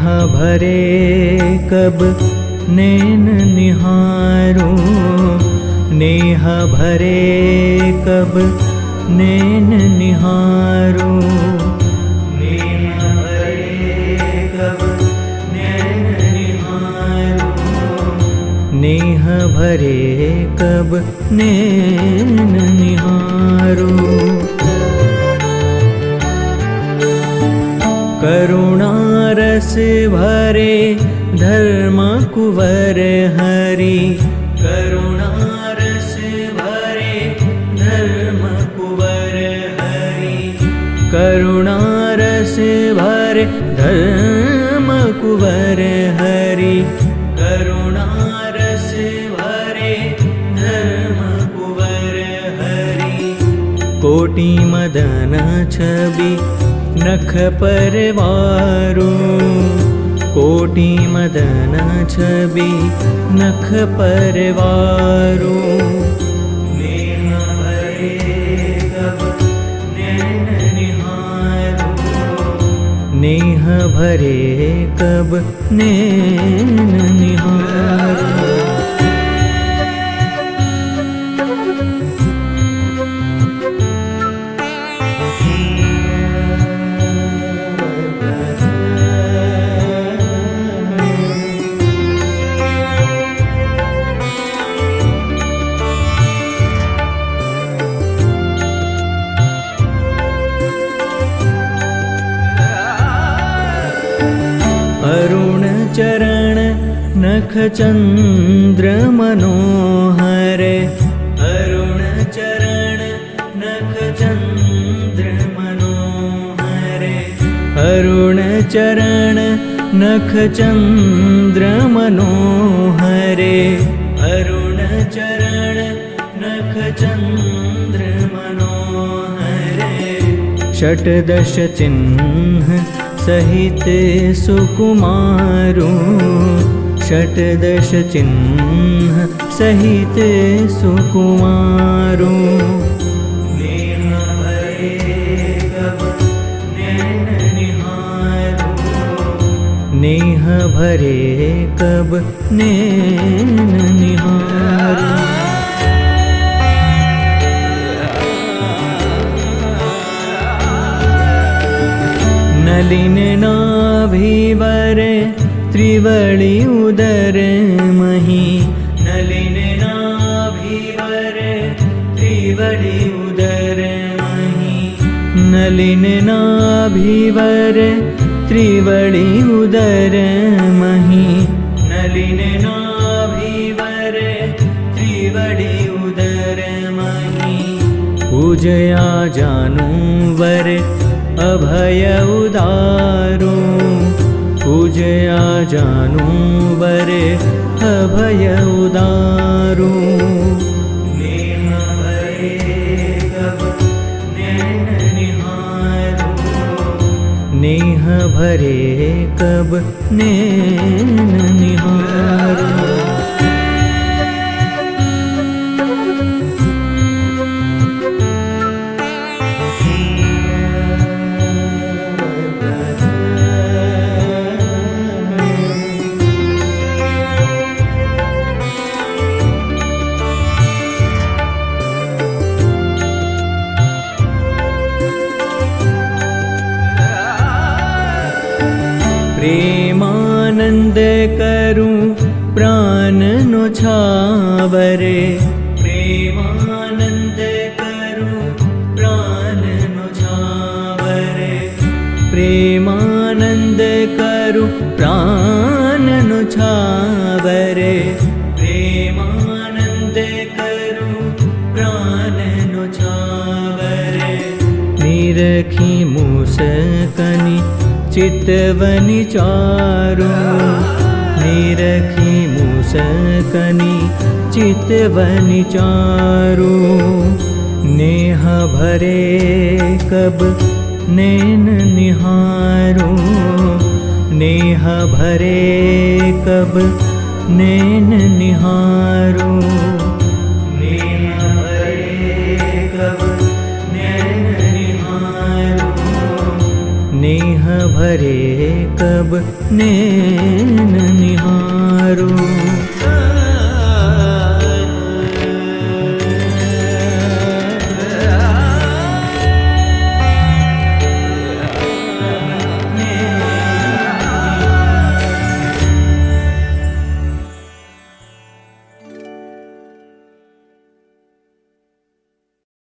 नेह भरे कब नैन निहारूं, नेह भरे कब नैन निहारूं, नेह भरे कब नैन निहारूं, नेह भरे कब नैन निहारूं। करुणा रस भरे धर्म कुंवर हरि, करुणा रस भरे धर्म कुंवर हरि, करुणा रस भरे धर्म कुंवर हरि, करुणा रस भरे धर्म कुंवर हरि। कोटि मदन छवि नख परवारूं, कोटि मदन छवि नख परवारूं, नेह भरे कब नैन निहारूं, नेह भरे कब नैन निहारूं। अरुण चरण नख चंद्र मनोहर, अरुण चरण नख चंद्र मनोहर, अरुण चरण नख चंद्र मनोहर, अरुण चरण नख चंद्र मनोहर। षट्दश चिन्ह सहित सुकुमारूं, षट्दश चिन्ह सहित सुकुमारूं, नेह भरे कब नैन निहारूं, नेह भरे कब नैन निहारूं। नलिन नाभिवर त्रिवळि उदर मही, नलिन नाभिवर त्रिवळि उदर मही, नलिन नाभिवर त्रिवळि उदर मही, नलिन नाभिवर त्रिवळि उदर मही। पूजया जानू वर अभय उदारूं, पूजया जानू वर अभय उदारूं, नेह भरे कब नैन निहारूं, नेह भरे कब नैन निहारूं। प्रेमानंद करूं प्राण नो छावरे, प्रेमानंद करूं प्राण नो छावरे, प्रेमानंद करूं प्राण नो छावरे, प्रेमानंद करूं प्राण नो छावरे। निरखी मूसकनि चितवनि चारूं, निरखी मूसकनि चितवनि चारूं, नेह भरे कब नैन निहारूं, नेह भरे कब नैन निहारूं, नेह भरे कब नैन निहारूं, नेह भरे कब नैन निहारूं।